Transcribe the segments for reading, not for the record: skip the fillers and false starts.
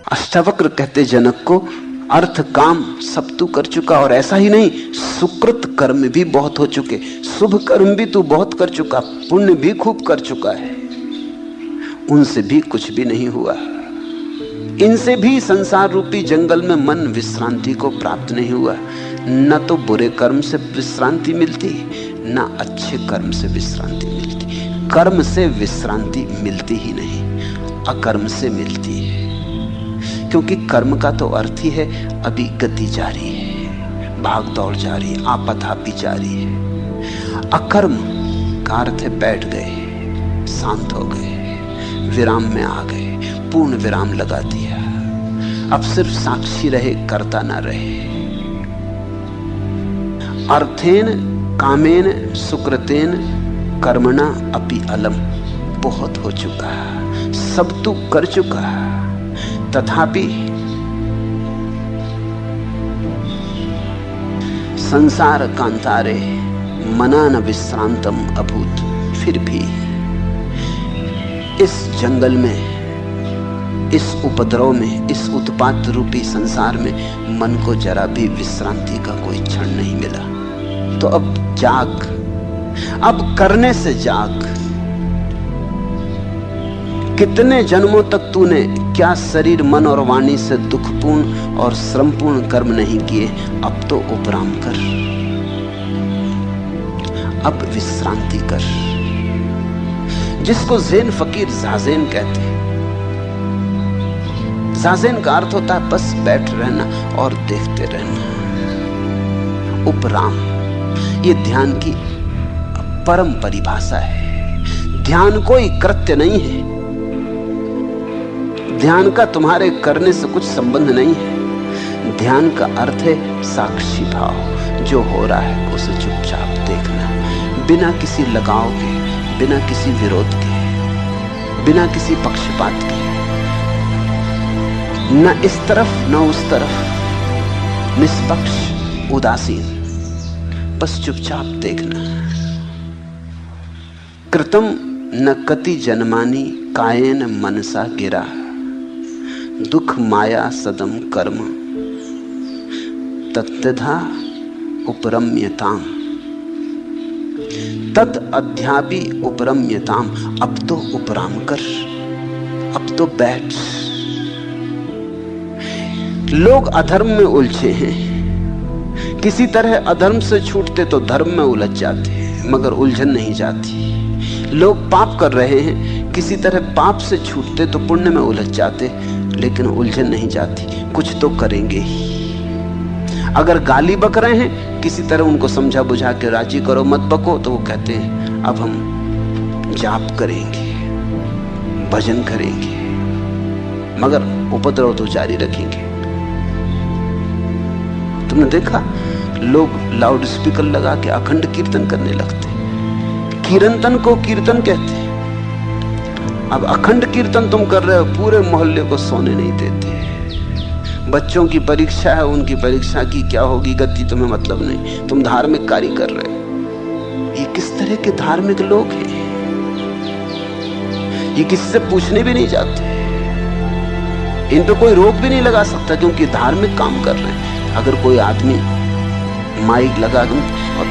अष्टावक्र कहते जनक को, अर्थ काम सब तू कर चुका, और ऐसा ही नहीं, सुकृत कर्म भी बहुत हो चुके, शुभ कर्म भी तू बहुत कर चुका, पुण्य भी खूब कर चुका है, उनसे भी कुछ भी नहीं हुआ। इनसे भी संसार रूपी जंगल में मन विश्रांति को प्राप्त नहीं हुआ। न तो बुरे कर्म से विश्रांति मिलती, न अच्छे कर्म से विश्रांति मिलती। कर्म से विश्रांति मिलती ही नहीं, अकर्म से मिलती है। क्योंकि कर्म का तो अर्थ ही है अभी गति जारी है, भाग दौड़ जारी है, आपाधापी जारी है। अकर्म का अर्थ है बैठ गए, शांत हो गए, विराम में आ गए, पूर्ण विराम लगा दिया। अब सिर्फ साक्षी रहे, कर्ता ना रहे। अर्थेन कामेन सुकृतेन कर्मणा अपि अलम, बहुत हो चुका, सब तू कर चुका, तथापि संसार कांतारे मना न विश्रांतम अभूत। फिर भी इस जंगल में, इस उपद्रव में, इस उत्पात रूपी संसार में मन को जरा भी विश्रांति का कोई क्षण नहीं मिला। तो अब जाग, अब करने से जाग। कितने जन्मों तक तूने क्या शरीर, मन और वाणी से दुखपूर्ण और श्रमपूर्ण कर्म नहीं किए, अब तो उपराम कर, अब विश्रांति कर। जिसको ज़ेन फकीर ज़ाज़ेन कहते हैं। ज़ाज़ेन का अर्थ होता है बस बैठ रहना और देखते रहना। उपराम ये ध्यान की परम परिभाषा है। ध्यान कोई कृत्य नहीं है, ध्यान का तुम्हारे करने से कुछ संबंध नहीं है। ध्यान का अर्थ है साक्षी भाव, जो हो रहा है उसे चुपचाप देखना, बिना किसी लगाव के, बिना किसी विरोध के, बिना किसी पक्षपात के, न इस तरफ न उस तरफ, निष्पक्ष, उदासीन, बस चुपचाप देखना। कृतम न कति जन्मानि कायेन मनसा गिरा, दुख माया सदम कर्म तत्तधा उपरम्यताम, तद अध्यापि उपरम्यताम। अब तो उपराम कर, अब तो बैठ। लोग अधर्म में उलझे हैं, किसी तरह अधर्म से छूटते तो धर्म में उलझ जाते, मगर उलझन नहीं जाती। लोग पाप कर रहे हैं, किसी तरह पाप से छूटते तो पुण्य में उलझ जाते, लेकिन उलझन नहीं जाती, कुछ तो करेंगे ही। अगर गाली बक रहे हैं, किसी तरह उनको समझा बुझा के राजी करो, मत बको, तो वो कहते हैं अब हम जाप करेंगे, भजन करेंगे, मगर उपद्रव तो जारी रखेंगे। तुमने देखा लोग लाउड स्पीकर लगा के अखंड कीर्तन करने लगते, कीर्तन को कीर्तन कहते। अब अखंड कीर्तन तुम कर रहे हो, पूरे मोहल्ले को सोने नहीं देते। बच्चों की परीक्षा है, उनकी परीक्षा की क्या होगी गति तुम्हें मतलब नहीं, तुम धार्मिक कार्य कर रहे हो। ये किस तरह के धार्मिक लोग हैं? ये किससे पूछने भी नहीं जाते, इन पे कोई रोक भी नहीं लगा सकता, क्योंकि धार्मिक काम कर रहे हैं। अगर कोई आदमी माइक लगा दूं, और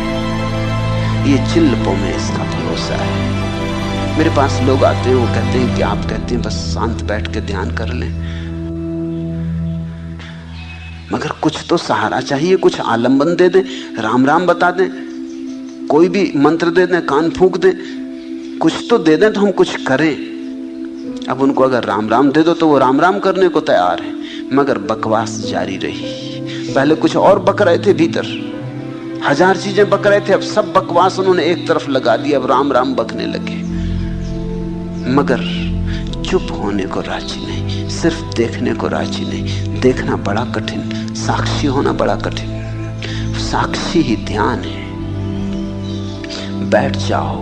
ये चिल्लपों में इसका भरोसा है। मेरे पास लोग आते हैं, वो कहते हैं कि आप कहते हैं बस शांत बैठ के ध्यान कर लें, मगर कुछ तो सहारा चाहिए, कुछ आलम्बन दे दें, राम राम बता दें, कोई भी मंत्र दे दें, कान फूंक दें, कुछ तो दे दें तो हम कुछ करें। अब उनको अगर राम राम दे दो तो वो राम राम करने को तैयार है, मगर बकवास जारी रही। पहले कुछ और बक रहे थे भीतर, हजार चीजें बक रहे थे, अब सब बकवास उन्होंने एक तरफ लगा दी, अब राम राम बकने लगे, मगर चुप होने को राजी नहीं, सिर्फ देखने को राजी नहीं। देखना बड़ा कठिन, साक्षी होना बड़ा कठिन। साक्षी ही ध्यान है। बैठ जाओ,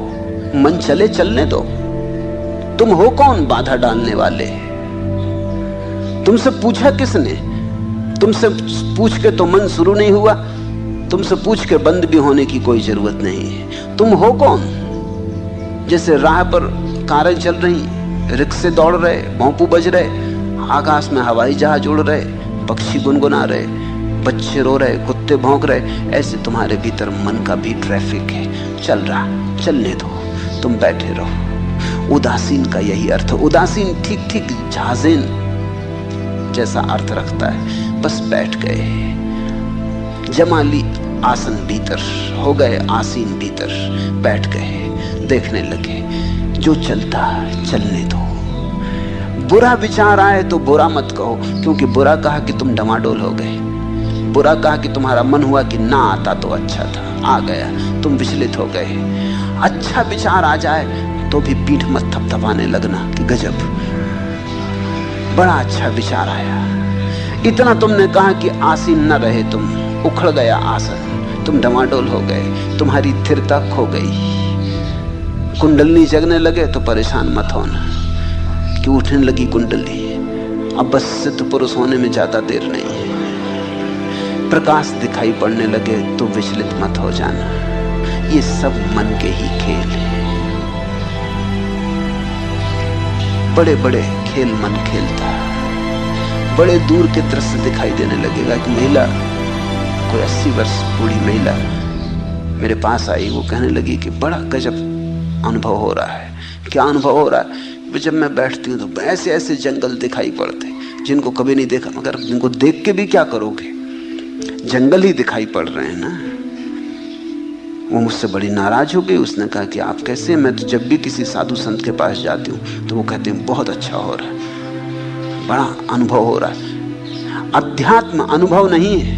मन चले चलने दो। तुम हो कौन बाधा डालने वाले? तुमसे पूछा किसने? तुमसे पूछ के तो मन शुरू नहीं हुआ, तुमसे पूछ के बंद भी होने की कोई जरूरत नहीं है। तुम हो कौन? जैसे राह पर कारें चल रही, रिक्शे दौड़ रहे, भोंपू बज रहे, आकाश में हवाई जहाज उड़ रहे, पक्षी गुनगुना रहे, बच्चे रो रहे, कुत्ते भौंक रहे, ऐसे तुम्हारे भीतर मन का भी ट्रैफिक है, चल रहा, चलने दो, तुम बैठे रहो। उदासीन का यही अर्थ। उदासीन ठीक ठीक झाजेन जैसा अर्थ रखता है। बस बैठ गए, जमा ली आसन भीतर, हो गए आसीन भीतर, बैठ गए, देखने लगे जो चलता चलने दो। बुरा विचार आए तो बुरा मत कहो, क्योंकि बुरा कहा कि तुम डमाडोल हो गए, बुरा कहा कि तुम्हारा मन हुआ कि ना आता तो अच्छा था, आ गया, तुम विचलित हो गए। अच्छा विचार आ जाए तो भी पीठ मत थपथपाने लगना कि गजब, बड़ा अच्छा विचार आया। इतना तुमने कहा कि आसीन न रहे तुम, उखड़ गया आसन, तुम डमाडोल हो गए, तुम्हारी स्थिरता खो गई। कुंडलनी जगने लगे तो परेशान मत होना कि उठने लगी कुंडली, अब बस सिद्ध पुरुष होने में ज्यादा देर नहीं है। प्रकाश दिखाई पड़ने लगे तो विचलित मत हो जाना, ये सब मन के ही खेल है। बड़े बड़े खेल मन खेलता है। बड़े दूर के दृश्य दिखाई देने लगेगा कि महिला, कोई 80 वर्ष बूढ़ी महिला मेरे पास आई, वो कहने लगी कि बड़ा गजब अनुभव हो रहा है। क्या अनुभव हो रहा है? जब मैं बैठती हूँ तो ऐसे ऐसे जंगल दिखाई पड़ते जिनको कभी नहीं देखा, मगर इनको देख के भी क्या करोगे, जंगल ही दिखाई पड़ रहे हैं ना। वो मुझसे बड़ी नाराज हो गई। उसने कहा कि आप कैसे? मैं तो जब भी किसी साधु संत के पास जाती हूँ तो वो कहते हैं बहुत अच्छा हो रहा है, बड़ा अनुभव हो रहा है। अध्यात्म अनुभव नहीं है,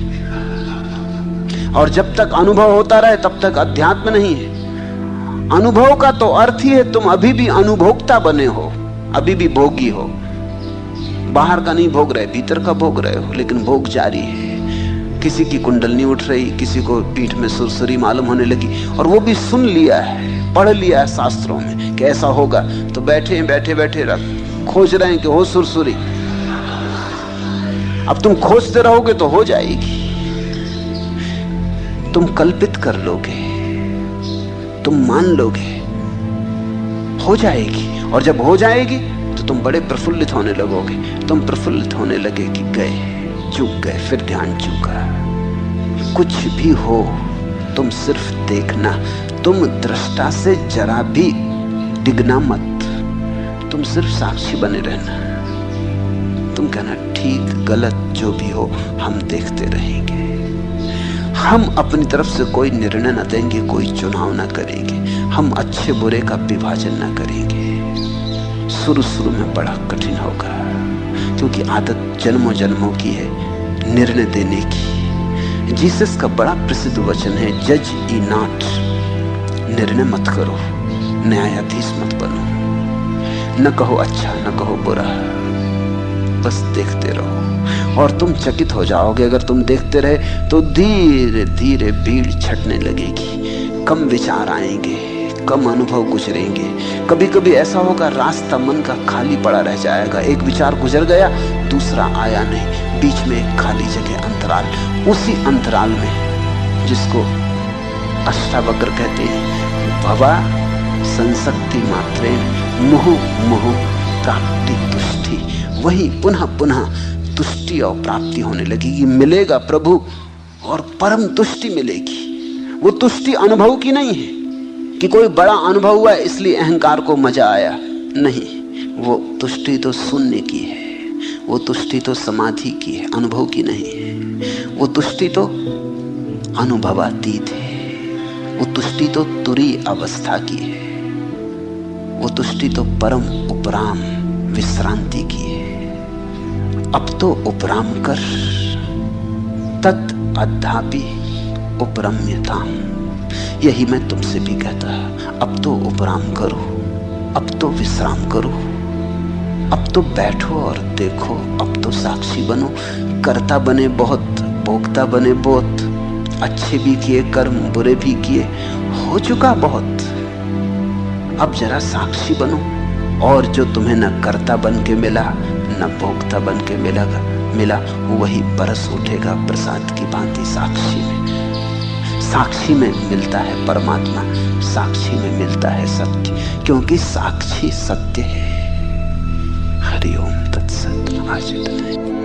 और जब तक अनुभव होता रहे तब तक अध्यात्म नहीं है। अनुभव का तो अर्थ ही है तुम अभी भी अनुभोक्ता बने हो, अभी भी भोगी हो। बाहर का नहीं भोग रहे, भीतर का भोग रहे हो, लेकिन भोग जारी है। किसी की कुंडलनी उठ रही, किसी को पीठ में सुरसुरी मालूम होने लगी, और वो भी सुन लिया है, पढ़ लिया है शास्त्रों में कि ऐसा होगा, तो बैठे बैठे बैठे खोज रहे हैं कि हो सुरसुरी। अब तुम खोजते रहोगे तो हो जाएगी, तुम कल्पित कर लोगे, तुम मान लोगे, हो जाएगी। और जब हो जाएगी तो तुम बड़े प्रफुल्लित होने लगोगे। तुम प्रफुल्लित होने लगे कि गए, चूक गए, फिर ध्यान चूका। कुछ भी हो तुम सिर्फ देखना, तुम दृष्टा से जरा भी डिगना मत, तुम सिर्फ साक्षी बने रहना। तुम कहना ठीक गलत जो भी हो हम देखते रहेंगे। हम अपनी तरफ से कोई निर्णय न देंगे, कोई चुनाव न करेंगे, हम अच्छे बुरे का विभाजन न करेंगे। शुरू शुरू में बड़ा कठिन होगा, क्योंकि आदत जन्मों जन्मों की है निर्णय देने की। जीसस का बड़ा प्रसिद्ध वचन है, जज ई नॉट, निर्णय मत करो, न्यायाधीश मत बनो, न कहो अच्छा न कहो बुरा, बस देखते रहो। और तुम चकित हो जाओगे, अगर तुम देखते रहे तो धीरे धीरे भीड़ छटने लगेगी, कम विचार आएंगे, कम अनुभव गुजरेंगे। कभी कभी ऐसा होगा रास्ता मन का खाली पड़ा रह जाएगा, एक विचार गुजर गया, दूसरा आया नहीं, बीच में एक खाली जगह, अंतराल। उसी अंतराल में, जिसको अष्टावक्र कहते हैं, भवा संसक्ति मात्रे मुहु मुहु प्राप्ति तुष्टि, वही पुनः पुनः तुष्टि और प्राप्ति होने लगेगी। मिलेगा प्रभु और परम तुष्टि मिलेगी। वो तुष्टि अनुभव की नहीं है कि कोई बड़ा अनुभव हुआ इसलिए अहंकार को मजा आया, नहीं, वो तुष्टि तो शून्य की है, वो तुष्टि तो समाधि की है, अनुभव की नहीं है। वो तुष्टि तो अनुभवातीत है, वो तुष्टि तो तुरीय अवस्था की है, वो तुष्टि तो परम उपराम विश्रांति की है। अब तो उपराम कर, तत् अद्धापि उपरम्यताम, यही मैं तुमसे भी कहता, अब तो उपराम करो, अब तो विश्राम करो, अब तो बैठो और देखो, अब तो साक्षी बनो। कर्ता बने बहुत, भोक्ता बने बहुत, अच्छे भी किए कर्म, बुरे भी किए, हो चुका बहुत, अब जरा साक्षी बनो। और जो तुम्हें न कर्ता बन के मिला न भोक्ता बन के मिला, वही बरस उठेगा प्रसाद की भांति साक्षी में। साक्षी में मिलता है परमात्मा, साक्षी में मिलता है सत्य, क्योंकि साक्षी सत्य है। हरि ओम तत्सत। आज इतना है।